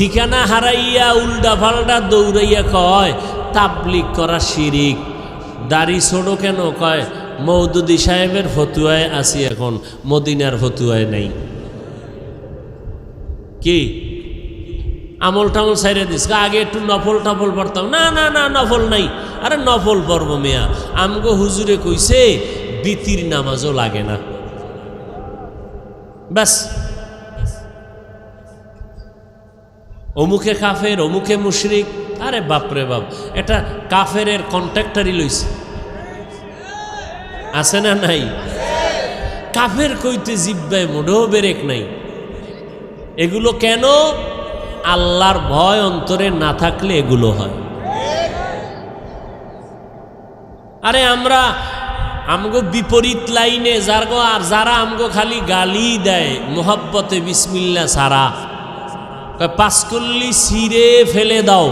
ঠিকানা হারাইয়া উল্টা পাল্টা দৌড়াইয়া কয় তাবলিগ করা শিরিক। দাড়ি ছোড়ো কেন? কয় মওদুদি সাহেবের ফতুয়ায় আছি, এখন মদিনার ফতুয়ায় নাই। কি আমল টামল সাইরে দিস, আগে একটু নফল টফল পড়তাম। না না না, নফল নাই। আরে নফল পড়ব মেয়া, আমগো হুজুরে কইছে বিতির নামাজও লাগে না। ব্যাস, অমুকে কাফের, অমুকে মুশরিক। আরে বাপরে বাপ, এটা কাফেরের কন্ট্রাক্টারই লইছে, আছে না নাই? কাফের কইতে জিব্বায় মোটেও বেরেক নাই। এগুলো কেন? আল্লাহর ভয় অন্তরে না থাকলে এগুলো হয়। আরে আমরা আমগো বিপরীত লাইনে যারা আমগো খালি গালি দেয় মোহাব্বতে বিসমিল্লাহ সারা, পাঁচকল্লি ছিঁড়ে ফেলে দাও,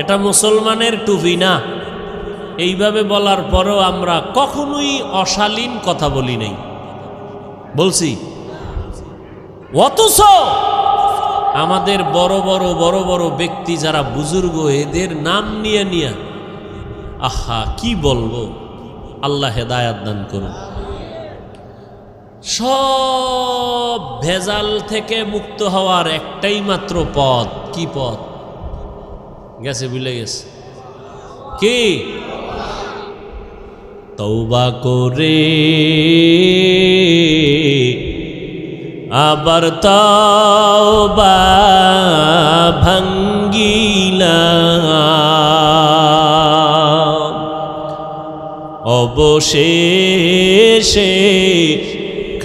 এটা মুসলমানের টুপি না। এইভাবে বলার পরেও আমরা কখনোই অশালীন কথা বলি নাই, বলছি। অথচ আমাদের বড় বড় ব্যক্তি যারা বুজুর্গ, এদের নাম নিয়ে নিয়ে আহা কি বলবো। আল্লাহ হেদায়াত দান করুন। সব ভেজাল থেকে মুক্ত হওয়ার একটাই মাত্র পথ। কি পথ? গেছে, ভুলে গেছে। কি? তওবা করে আবার তওবা ভাঙ্গিলাম, অবশেষে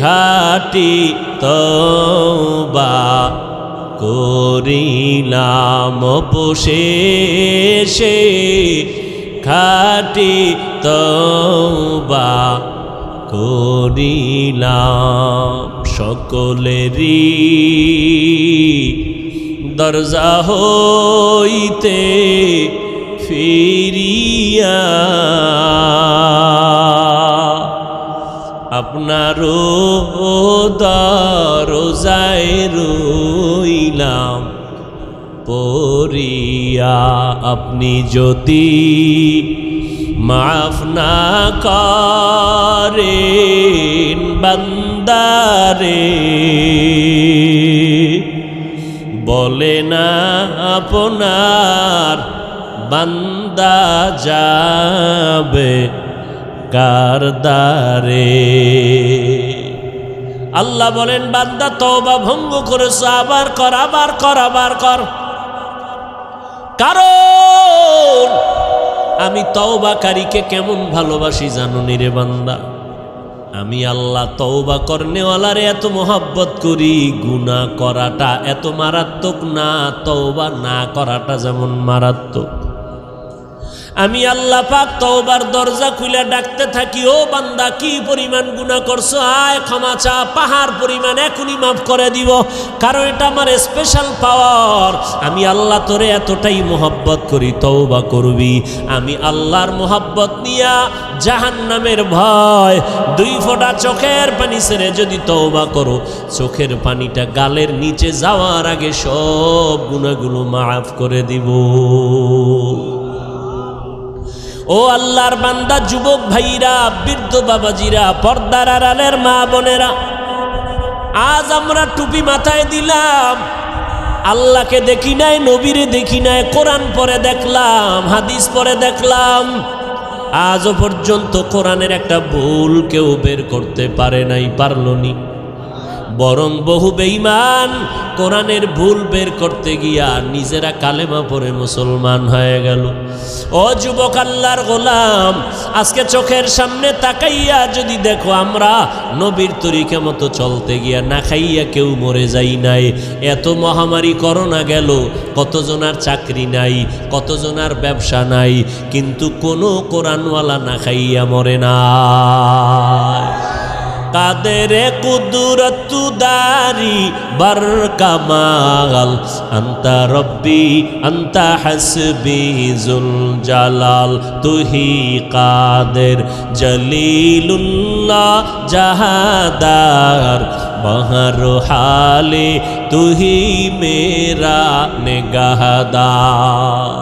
খাঁটি তওবা করিলাম, অবশেষে খাঁটি তওবা করিলাম। সকলেরই দরজা হইতে ফিরিয়া আপনারও দরজায় রইলাম পড়িয়া। আপনি যদি মাফ না করেন বান্দারে, বলে না আপনার বান্দা যাবে কার দ্বারে। আল্লাহ বলেন, বান্দা তওবা ভঙ্গ করেছ, আবার কর, আবার কর, আবার কর। কারণ আমি তওবাকারীকে কেমন ভালোবাসি জানো নি রে বান্দা? আমি আল্লাহ তওবা করনেওয়ালারে এত মোহাব্বত করি, গুনাহ করাটা এত মারাত্মক না, তওবা না করাটা যেমন মারাত্মক। আমি আল্লাহ পাক তওবার দরজা খুলে ডাকতে থাকি, ও বান্দা কি পরিমাণ গুনাহ করছো, আয় ক্ষমা চা, পাহাড় পরিমাণ এখনই মাফ করে দিব। কারণ এটা আমার স্পেশাল পাওয়ার। আমি আল্লাহ তোরে এতটাই মোহাব্বত করি, তওবা করবি। আমি আল্লাহর মোহাব্বত নিয়া জাহান্নামের ভয়, 2 ফোঁটা চোখের পানি ছেড়ে যদি তওবা করো, চোখের পানিটা গালের নিচে যাওয়ার আগে সব গুনাহগুলো মাফ করে দিব। ও আল্লাহর বান্দা, যুবক ভাইরা, বৃদ্ধ বাবাজিরা, পর্দার আড়ালের মা বোনেরা, আজ আমরা টুপি মাথায় দিলাম, আল্লাহকে দেখি নাই, নবীরে দেখি নাই, কোরআন পড়ে দেখলাম, হাদিস পড়ে দেখলাম, আজও পর্যন্ত কোরআনের একটা ভুল কেউ বের করতে পারে নাই, পারল নি। বরং বহু বেঈমান কোরআনের ভুল বের করতে গিয়া নিজেরা কালেমা পড়ে মুসলমান হয়ে গেল। ও যুবক আল্লাহর গোলাম, আজকে চোখের সামনে তাকাইয়া যদি দেখো, আমরা নবীর তরিকা মতো চলতে গিয়া না খাইয়া কেউ মরে যাই নাই। এত মহামারী করোনা গেল, কতজনার চাকরি নাই, কতজনার ব্যবসা নাই, কিন্তু কোনো কোরআনওয়ালা না খাইয়া মরে না। কাদেরে কুদরতু দারি বার কামাল, আন্তা রব্বি আন্তা হাসবি জুল জালাল, তুহি কাদের জলিলুল্লাহ জাহাদার, বাহার হালে तू ही मेरा निगाहदार।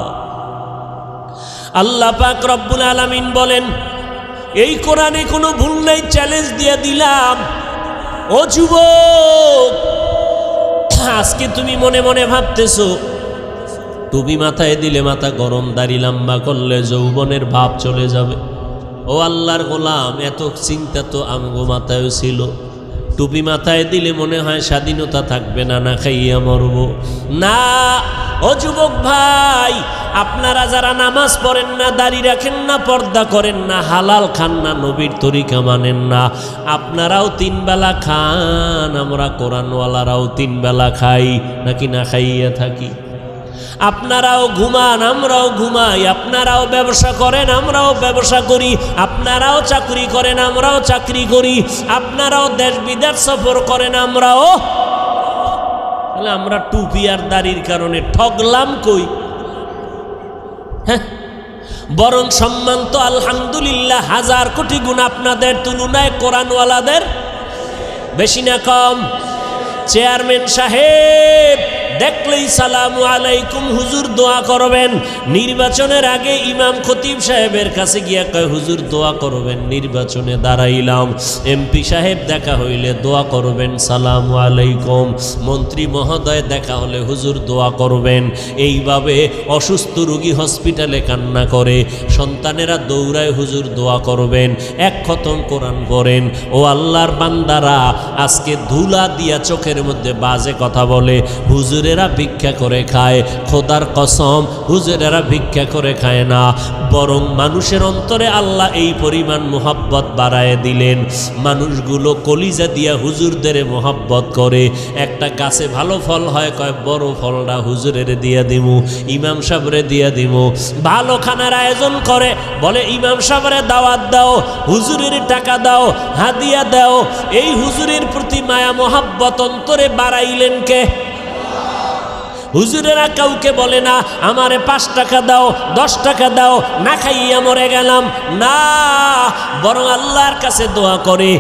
আল্লাহ পাক রব্বুল আলামিন বলেন, এই কোরআনে কোনো ভুল নাই, চ্যালেঞ্জ দিয়ে দিলাম। ও যুবক, আজকে তুমি মনে মনে ভাবতেছো টুপি মাথায় দিলে মাথা গরম, দাড়ি লম্বা করলে যৌবনের ভাব চলে যাবে। ও আল্লাহর গোলাম, এত চিন্তা তো আমগো মাথায়ও ছিল। টুপি মাথায় দিলে মনে হয় স্বাধীনতা থাকবে না, না খাইয়া মরব না। ও যুবক ভাই, আপনারা যারা নামাজ পড়েন না, দাড়ি রাখেন না, পর্দা করেন না, হালাল খান না, নবীর তরিকা মানেন না, আপনারাও 3 বেলা খান, আমরা কোরআনওয়ালারাও 3 বেলা খাই, নাকি না খাইয়া থাকি? আপনারাও ঘুমান, আমরাও ঘুমাই, আপনারাও ব্যবসা করেন, আমরাও ব্যবসা করি, আপনারাও চাকরি করেন, আমরাও চাকরি করি, আপনারাও দেশ বিদেশ সফর করেন, আমরাও। তাহলে আমরা টুপি আর দাড়ির কারণে ঠগলাম কই? হ্যাঁ, বরং সম্মান তো আলহামদুলিল্লাহ 1000 কোটি গুণ আপনাদের তুলনায় কোরআনওয়ালাদের বেশি না কম? চেয়ারম্যান সাহেব দেখলেই সালামু আলাইকুম হুজুর দোয়া করবেন। নির্বাচনের আগে ইমাম খতিব সাহেবের কাছে গিয়া কয় হুজুর দোয়া করবেন, নির্বাচনে দাঁড়াইলাম। এমপি সাহেব দেখা হইলে দোয়া করবেন, সালামু আলাইকুম। মন্ত্রী মহোদয় দেখা হলে হুজুর দোয়া করবেন। এইভাবে অসুস্থ রোগী হসপিটালে কান্না করে, সন্তানেরা দৌড়ায় হুজুর দোয়া করবেন। 1 খতম কোরআন পড়েন। ও আল্লাহর বান্দারা, আজকে ধুলা দিয়া চোখের মধ্যে বাজে কথা বলে, হুজুরেরা ভিক্ষা করে খায়। খোদার কসম, হুজুরেরা ভিক্ষা করে খায় না, বরং মানুষের অন্তরে আল্লাহ এই পরিমাণ মোহাব্বত বাড়ায় দিলেন, মানুষগুলো কলিজা দিয়া হুজুরদের মোহাব্বত করে। একটা গাছে ভালো ফল হয়, কয় বড় ফলটা হুজুরের দিয়া দিমু, ইমাম সাহেবরে দিয়া দিমু। ভালো খানার আয়োজন করে, বলে ইমাম সাহেবরে দাওয়াত দাও, হুজুরের টাকা দাও, হাদিয়া দাও। এই হুজুরের প্রতি মায়া মোহাব্বত অন্তরে বাড়াইলেন কে? হুজুরেরা কাউকে বলে না আমারে 5 টাকা দাও, 10 টাকা দাও, না খাইয়া মরে গেলাম, না, বরং আল্লাহর কাছে দোয়া করে।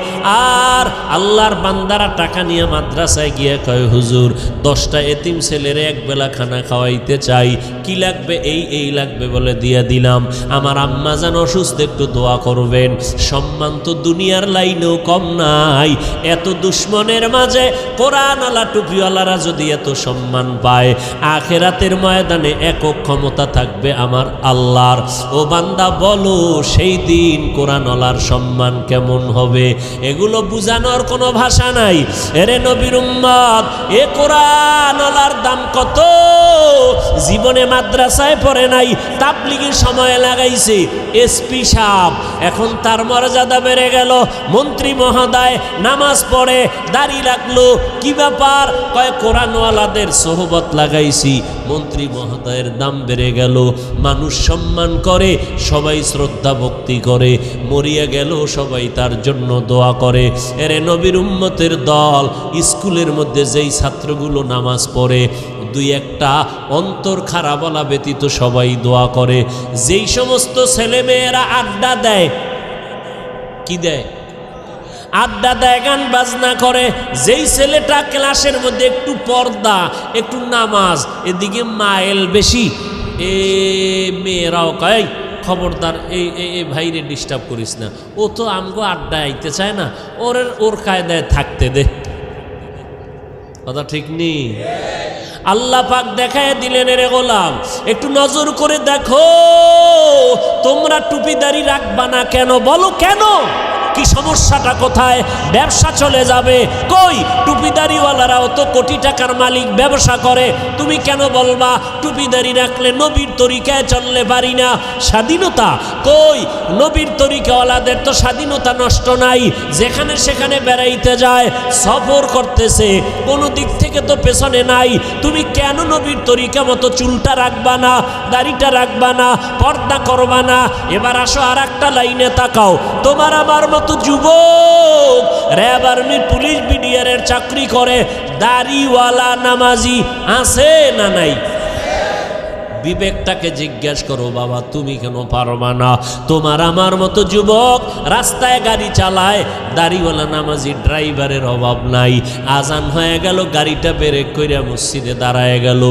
আর আল্লাহর বান্দারা টাকা নিয়ে মাদ্রাসায় গিয়ে কয় হুজুর 10টা এতিম ছেলেরে 1 বেলা খানা খাওয়াইতে চাই, কি লাগবে? এই লাগবে বলে দিয়া দিলাম। আমার আম্মা জান অসুস্থ, একটু দোয়া করবেন। সম্মান তো দুনিয়ার লাইনেও কম নাই। এত দুশ্মনের মাঝে কোরআনওয়ালা টুপিওয়ালারা যদি এত সম্মান পায়, আখেরাতের ময়দানে একক ক্ষমতা থাকবে আমার আল্লাহর। ও বান্দা বলো, সেই দিন কোরআনওয়ালার সম্মান কেমন হবে? এগুলো বুঝানোর কোনো ভাষা নাই। এরে নবীর উম্মত, এ কোরআনওয়ালার দাম কত? জীবনে মাদ্রাসায় পড়ে নাই, তাবলীগের সময় লাগাইছে। এসপি সাহেব এখন তার মর্যাদা বেড়ে গেল, মন্ত্রী মহোদয় নামাজ পড়ে, দাড়ি রাখলো, কি ব্যাপার? কয় কোরআনওয়ালাদের সোহবত লাগাইছি, মন্ত্রী মহোদয়ের দাম বেড়ে গেল। মানুষ সম্মান করে, সবাই শ্রদ্ধা ভক্তি করে, মরিয়া গেল সবাই তার জন্য দোয়া করে। এরে নবীর উম্মতের দল, স্কুলের মধ্যে যেই ছাত্রগুলো নামাজ পড়ে, 2-1টা অন্তর খারাপ বলা ব্যতীত সবাই দোয়া করে। যেই সমস্ত ছেলেমেয়েরা আড্ডা দেয়, কি দেয়? আড্ডা দেয়, গান বাজনা করে। যেই ছেলেটা ক্লাসের মধ্যে একটু পর্দা, একটু নামাজ, এদিকে মাইল বেশি, এ মেয়েরাও কয় খবরদার এই ভাইরে ডিস্টার্ব করিস না, ও তো আমগো আড্ডা আইতে চায় না, ওর কায়দায় থাকতে দে। কথা ঠিক নেই? আল্লাহ পাক দেখায় দিলেন, রে গোলাম একটু নজর করে দেখো, তোমরা টুপিদারি রাখবা না কেন? বলো কেন? কি সমস্যাটা কোথায়? ব্যবসা চলে যাবে। কই টুপিদারিওয়ালারাও তো কোটি টাকার মালিক, ব্যবসা করে। তুমি কেন বলবা টুপিদারি রাখলে নবীর তরিকায় চললে পারি না? স্বাধীনতা কই? নবীর তরিকাওয়ালাদের তো স্বাধীনতা নষ্ট নাই, যেখানে সেখানে বেড়াইতে যায়, সফর করতেছে, কোনো দিক থেকে তো পেছনে নাই। তুমি কেন নবীর তরিকা মতো চুলটা রাখবা না, দাড়িটা রাখবা না, পর্দা করবা না? এবার আসো আর একটা লাইনে তাকাও। তোমার আমার মতো যুবক র্যাব, আর্মি, পুলিশ, বিডিআরের চাকরি করে, দাড়িওয়ালা নামাজি আছে না নাই? বিবেকটাকে জিজ্ঞেস করো, বাবা তুমি কেন পারবা না? তোমার আমার মতো যুবক রাস্তায় গাড়ি চালায়, দাড়িওয়ালা নামাজি ড্রাইভারের অভাব নাই। আজান হয়ে গেল, গাড়িটা ব্রেক কইরা মসজিদে দাঁড়ায় গেল।